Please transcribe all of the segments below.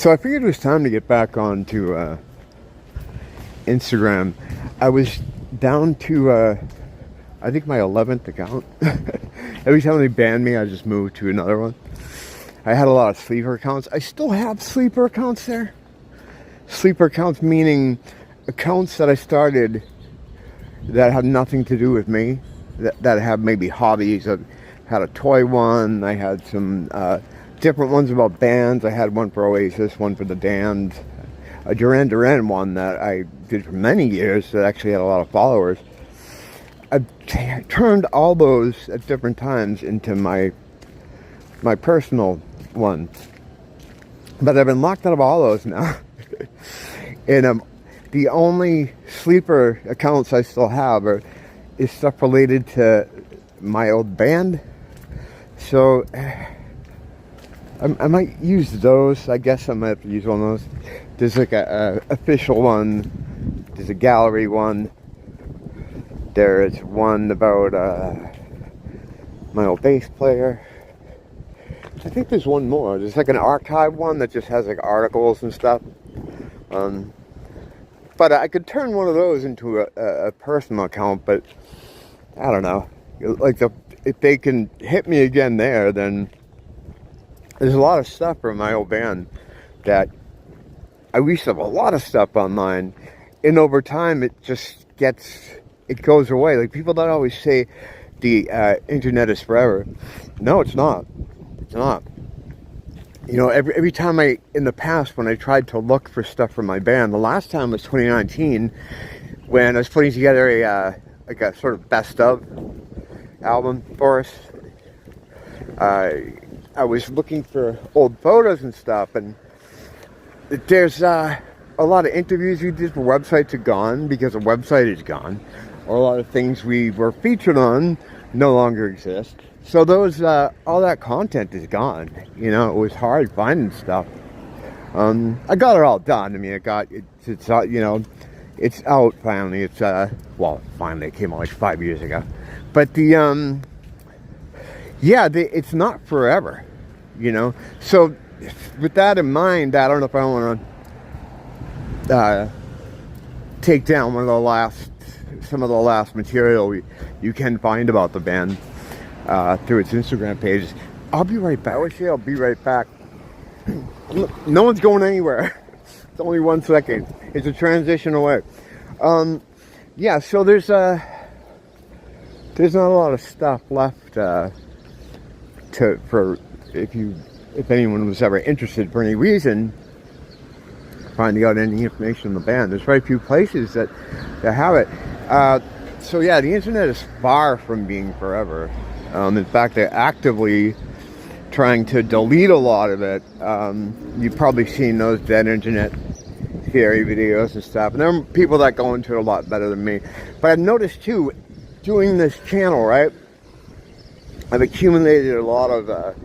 So I figured it was time to get back onto Instagram. I was down to I think my 11th account. Every time they banned me, I just moved to another one. I had a lot of sleeper accounts. I still have sleeper accounts there. Sleeper accounts meaning accounts that I started that have nothing to do with me, that have maybe hobbies. I had a toy one. I had some different ones about bands. I had one for Oasis, one for the Damned, a Duran Duran one that I did for many years that actually had a lot of followers. I've turned all those at different times into my personal ones, but I've been locked out of all those now. And the only sleeper accounts I still have is stuff related to my old band. So I might use those. I guess I might have to use one of those. There's like a official one. There's a gallery one. There is one about my old bass player. I think there's one more. There's like an archive one that just has like articles and stuff. But I could turn one of those into a personal account, but I don't know. Like if they can hit me again there, then there's a lot of stuff from my old band that I used to have a lot of stuff online, and over time it just goes away. Like people that always say the internet is forever. No, it's not. It's not. You know, every time in the past when I tried to look for stuff for my band, the last time was 2019 when I was putting together a sort of best of album for us. I was looking for old photos and stuff, and there's a lot of interviews we did for websites are gone because the website is gone, or a lot of things we were featured on no longer exist. So those all that content is gone. You know, it was hard finding stuff. I got it all done. I mean, it's you know, it's out finally. It's well, finally it came out like 5 years ago. But the it's not forever, you know. So with that in mind, I don't know if I want to take down some of the last material you can find about the band through its Instagram pages. I'll be right back. I'll be right back. No one's going anywhere. It's only 1 second. It's a transition away. Yeah, so there's not a lot of stuff left for if anyone was ever interested for any reason finding out any information on the band. There's very few places that have it. So yeah, the internet is far from being forever. In fact, they're actively trying to delete a lot of it. You've probably seen those dead internet theory videos and stuff, and there are people that go into it a lot better than me. But I've noticed too, doing this channel, right, I've accumulated a lot of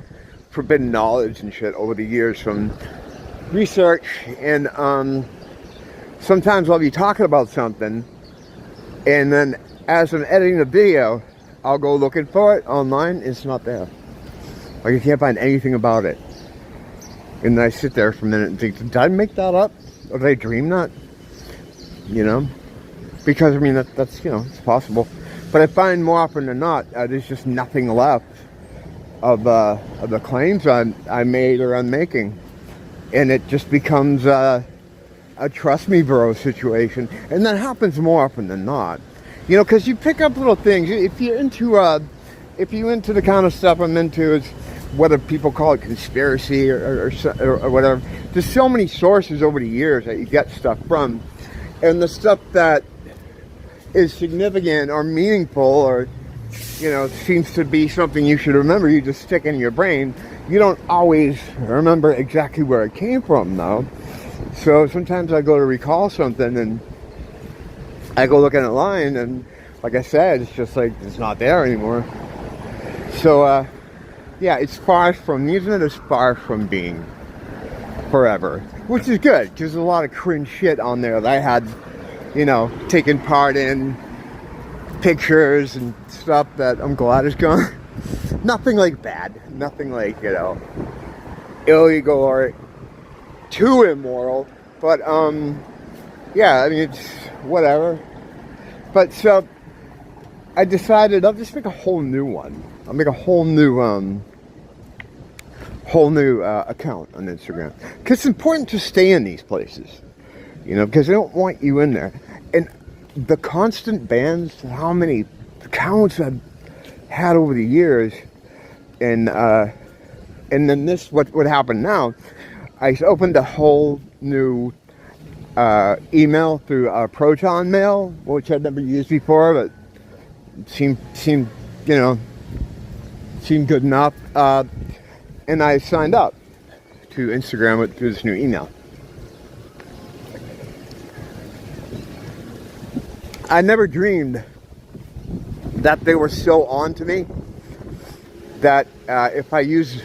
forbidden knowledge and shit over the years from research, and sometimes I'll be talking about something, and then as I'm editing the video, I'll go looking for it online. It's not there. Like, I can't find anything about it. And then I sit there for a minute and think, did I make that up? Or did I dream that? You know? Because, I mean, that's you know, it's possible. But I find more often than not, there's just nothing left of the claims I made or I'm making. And it just becomes a trust me bro situation. And that happens more often than not. You know, because you pick up little things. If you're into the kind of stuff I'm into, is whether people call it conspiracy or whatever. There's so many sources over the years that you get stuff from, and the stuff that is significant or meaningful or, you know, seems to be something you should remember, you just stick in your brain. You don't always remember exactly where it came from, though. So sometimes I go to recall something and I go looking at line, and like I said, it's just like it's not there anymore. So yeah, the internet is far from being forever, which is good because there's a lot of cringe shit on there that I had, you know, taken part in, pictures and stuff that I'm glad is gone. Nothing like bad, nothing like, you know, illegal or too immoral, but yeah, I mean, it's whatever. But so I decided I'll just make a whole new one. I'll make a whole new account on Instagram, because it's important to stay in these places, you know, because they don't want you in there. And the constant bans, how many accounts I've had over the years, and then this, what happened now, I opened a whole new email through Proton Mail, which I'd never used before, but seemed you know, seemed good enough. And I signed up to Instagram through this new email. I never dreamed that they were so on to me that if I use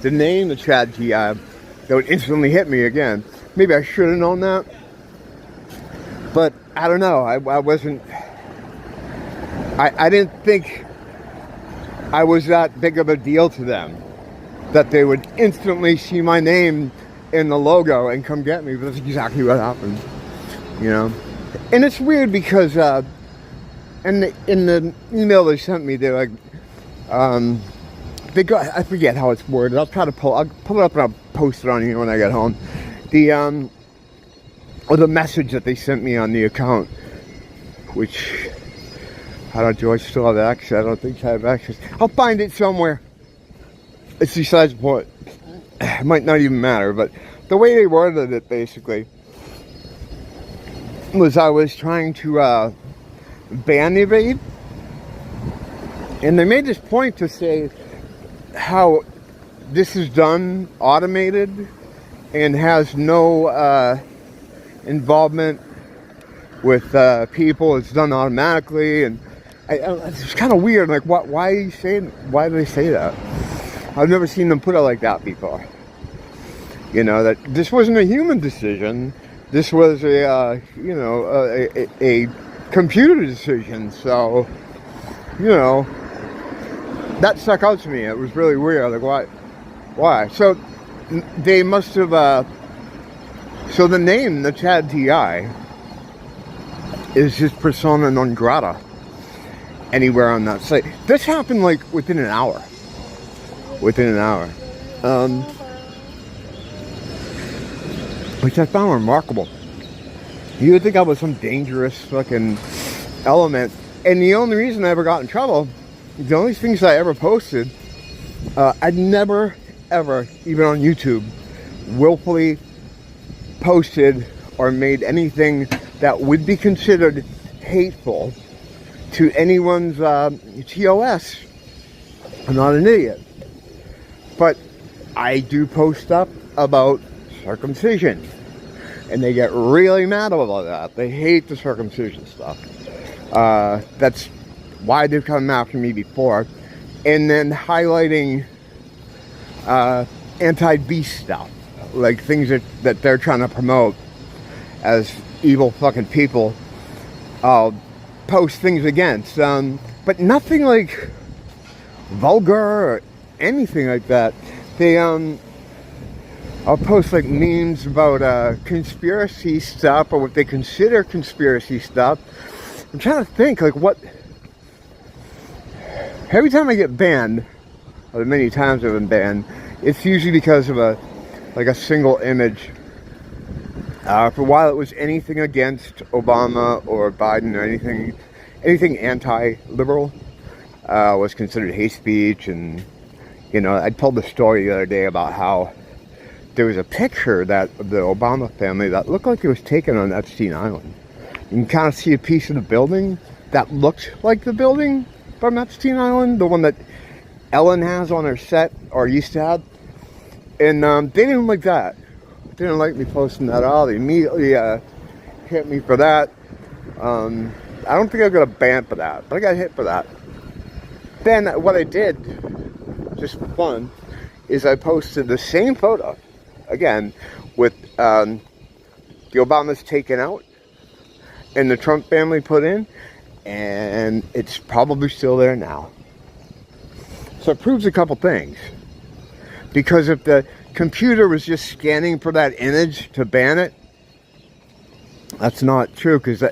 the name the thechadti, they would instantly hit me again. Maybe I should have known that, but I don't know. I wasn't. I didn't think I was that big of a deal to them that they would instantly see my name in the logo and come get me. But that's exactly what happened, you know. And it's weird because in the email they sent me, they're like, they got, I forget how it's worded. I'll pull it up and I'll post it on you when I get home. Or the message that they sent me on the account, which do I still have access? I don't think I have access. I'll find it somewhere. It's besides the point. It might not even matter, but the way they worded it basically was I was trying to ban evade, and they made this point to say how this is done automated and has no involvement with people. It's done automatically, and it's kind of weird. Like, why are you saying? Why do they say that? I've never seen them put it like that before. You know, that this wasn't a human decision. This was a computer decision. So, you know, that stuck out to me. It was really weird. Like, why? So they must have. So the name, the thechadti, is just persona non grata anywhere on that site. This happened like within an hour. Which I found remarkable. You would think I was some dangerous fucking element. And the only reason I ever got in trouble, the only things I ever posted, I'd never, ever, even on YouTube, willfully posted or made anything that would be considered hateful to anyone's TOS. I'm not an idiot. But I do post stuff about circumcision. And they get really mad about that. They hate the circumcision stuff. That's why they've come after me before. And then highlighting anti-beast stuff. Like things that they're trying to promote as evil fucking people. Post things against. But nothing like vulgar or anything like that. They I'll post like memes about conspiracy stuff, or what they consider conspiracy stuff. I'm trying to think like what. Every time I get banned, or the many times I've been banned, it's usually because of a single image. For a while it was anything against Obama or Biden or anything anti-liberal was considered hate speech. And you know, I told the story the other day about how there was a picture that of the Obama family that looked like it was taken on Epstein Island. You can kind of see a piece of the building that looked like the building from Epstein Island, the one that Ellen has on her set, or used to have. And they didn't like that. They didn't like me posting that at all. They immediately hit me for that. I don't think I got a ban for that, but I got hit for that. Then what I did, just for fun, is I posted the same photo, again, with the Obamas taken out and the Trump family put in, and it's probably still there now. So it proves a couple things. Because if the computer was just scanning for that image to ban it. That's not true, because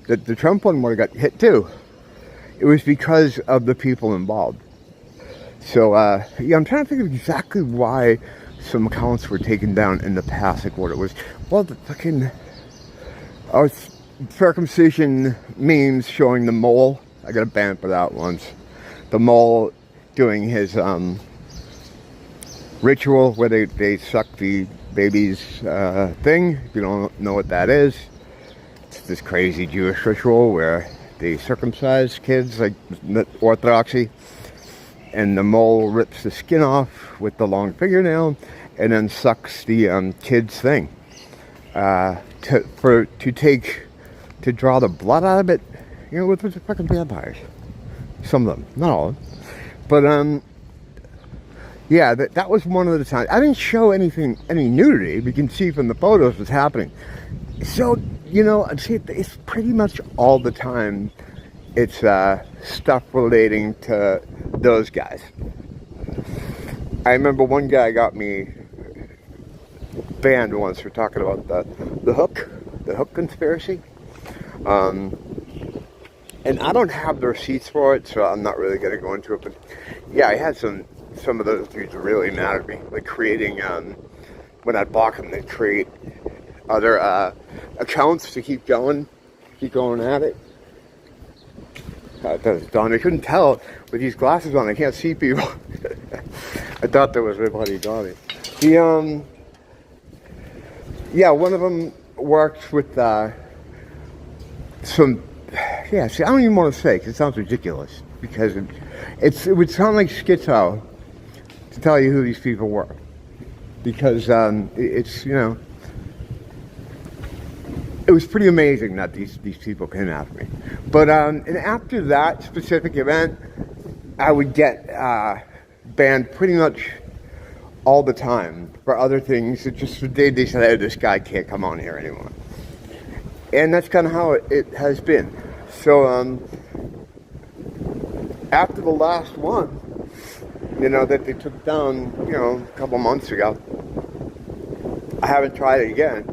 the Trump one would have got hit too. It was because of the people involved. So, yeah, I'm trying to think of exactly why some accounts were taken down in the past, like what it was. Well, the fucking circumcision memes showing the mole. I got a ban for that once. The mole doing his ritual where they suck the baby's thing. If you don't know what that is, it's this crazy Jewish ritual where they circumcise kids, like Orthodoxy, and the mole rips the skin off with the long fingernail and then sucks the kid's thing to draw the blood out of it, you know, with the fucking vampires. Some of them, not all of them. But yeah, that was one of the times. I didn't show any nudity. You can see from the photos what's happening. So, you know, it's pretty much all the time. It's stuff relating to those guys. I remember one guy got me banned once for talking about the hook conspiracy. And I don't have the receipts for it, so I'm not really going to go into it. But yeah, I had some of those dudes really mad at me, like creating when I block them, they create other accounts to keep going at it. Don, I couldn't tell with these glasses on. I can't see people. I thought that was my buddy Donnie. Yeah, one of them worked with some. Yeah, see, I don't even want to say because it sounds ridiculous. Because it would sound like schizo to tell you who these people were. Because it's, you know, it was pretty amazing that these people came after me. But and after that specific event, I would get banned pretty much all the time for other things. It just they said, hey, this guy can't come on here anymore. And that's kind of how it has been. So after the last one, you know, that they took down, you know, a couple months ago, I haven't tried it again.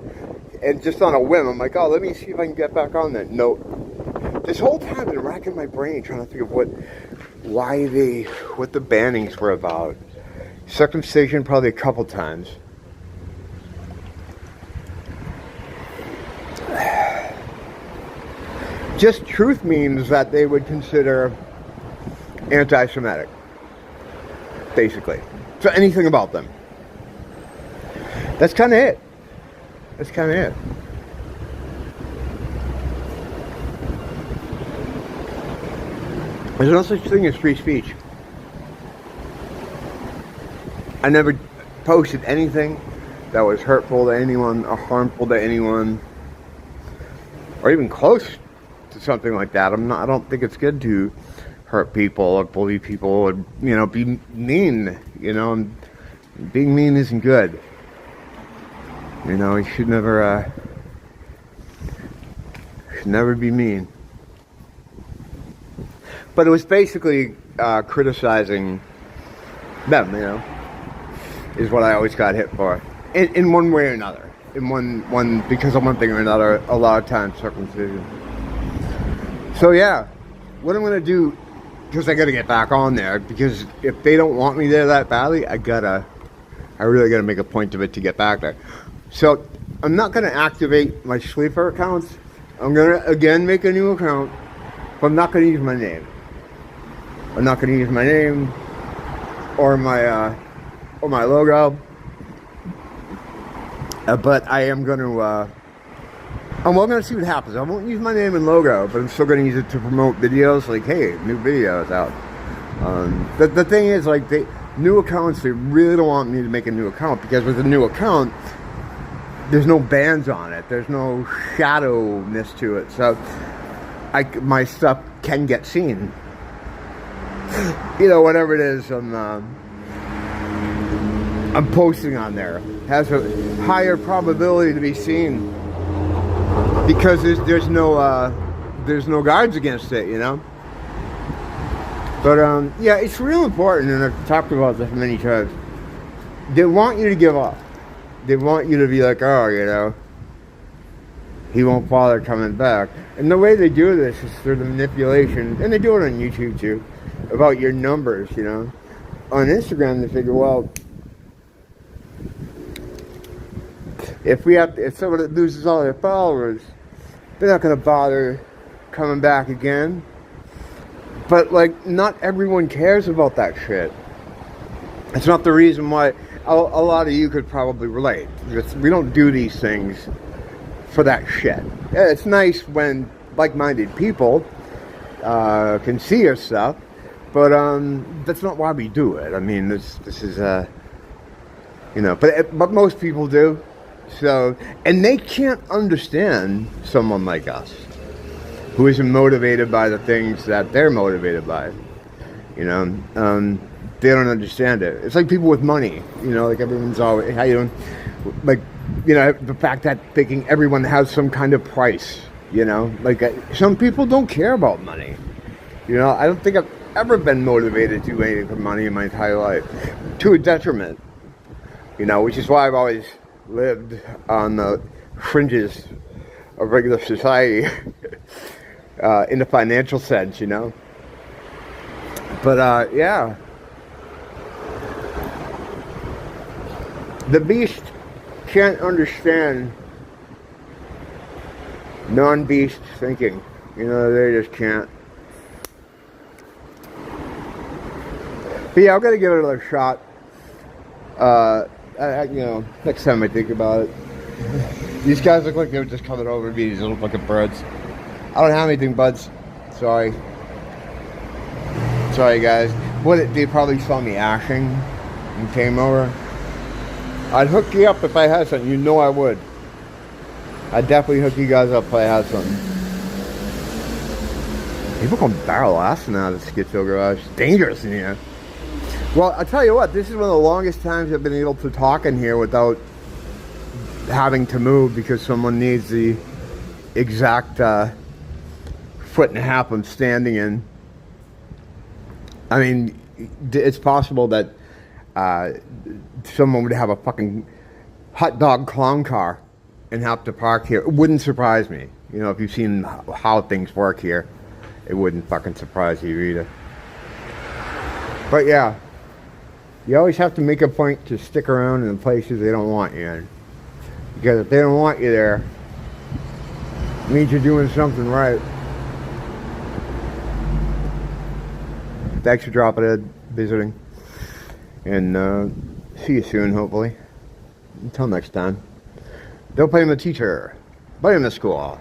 And just on a whim, I'm like, oh, let me see if I can get back on that. No. This whole time I've been racking my brain trying to think of what the bannings were about. Circumcision probably a couple times. Just truth means that they would consider anti-Semitic, basically. So anything about them. That's kind of it. That's kind of it. There's no such thing as free speech. I never posted anything that was hurtful to anyone or harmful to anyone, or even close to something like that. I don't think it's good to hurt people or bully people or, you know, be mean. You know, and being mean isn't good. You know, you should never be mean. But it was basically criticizing them, you know, is what I always got hit for. In one way or another. In one because of one thing or another, a lot of times circumcision. So yeah, what I'm going to do, because I got to get back on there, because if they don't want me there that badly, I really got to make a point of it to get back there. So I'm not going to activate my sleeper accounts. I'm going to, again, make a new account, but I'm not going to use my name. I'm not going to use my name or my logo. But I am going to, I'm going to see what happens. I won't use my name and logo, but I'm still going to use it to promote videos. Like, hey, new video is out. The thing is, like, new accounts, they really don't want me to make a new account, because with a new account, there's no bans on it. There's no shadowness to it. So my stuff can get seen. You know, whatever it is I'm posting on there has a higher probability to be seen, because there's no guards against it, you know. But yeah, it's real important, and I've talked about this many times. they want you to give up. They want you to be like, oh, you know, he won't bother coming back. And the way they do this is through the manipulation, and they do it on YouTube too, about your numbers, you know. On Instagram, they figure, well, if someone loses all their followers, they're not going to bother coming back again. But, like, not everyone cares about that shit. It's not the reason why a lot of you could probably relate. We don't do these things for that shit. It's nice when like-minded people can see your stuff, but that's not why we do it. I mean, this is you know, but most people do. So, and they can't understand someone like us who isn't motivated by the things that they're motivated by. You know, they don't understand it. It's like people with money. You know, like everyone's always, how you doing? Like, you know, the fact that thinking everyone has some kind of price. You know, like some people don't care about money. You know, I don't think I've ever been motivated to do anything for money in my entire life, to a detriment. You know, which is why I've always lived on the fringes of regular society in the financial sense, you know. But yeah, the beast can't understand non-beast thinking. You know, they just can't. But yeah, I'm gonna give it another shot. You know, next time I think about it. These guys look like they were just coming over to be these little fucking birds. I don't have anything, buds. Sorry. Sorry, guys. They probably saw me ashing and came over. I'd hook you up if I had something. You know I would. I'd definitely hook you guys up if I had something. People come barrel assing out of the Schizo Garage. It's dangerous in here. Well, I'll tell you what, this is one of the longest times I've been able to talk in here without having to move because someone needs the exact foot and a half I'm standing in. I mean, it's possible that someone would have a fucking hot dog clown car and have to park here. It wouldn't surprise me. You know, if you've seen how things work here, it wouldn't fucking surprise you either. But yeah. You always have to make a point to stick around in the places they don't want you in. Because if they don't want you there, it means you're doing something right. Thanks for dropping in, visiting. And see you soon, hopefully. Until next time. Don't blame the teacher. Blame the school.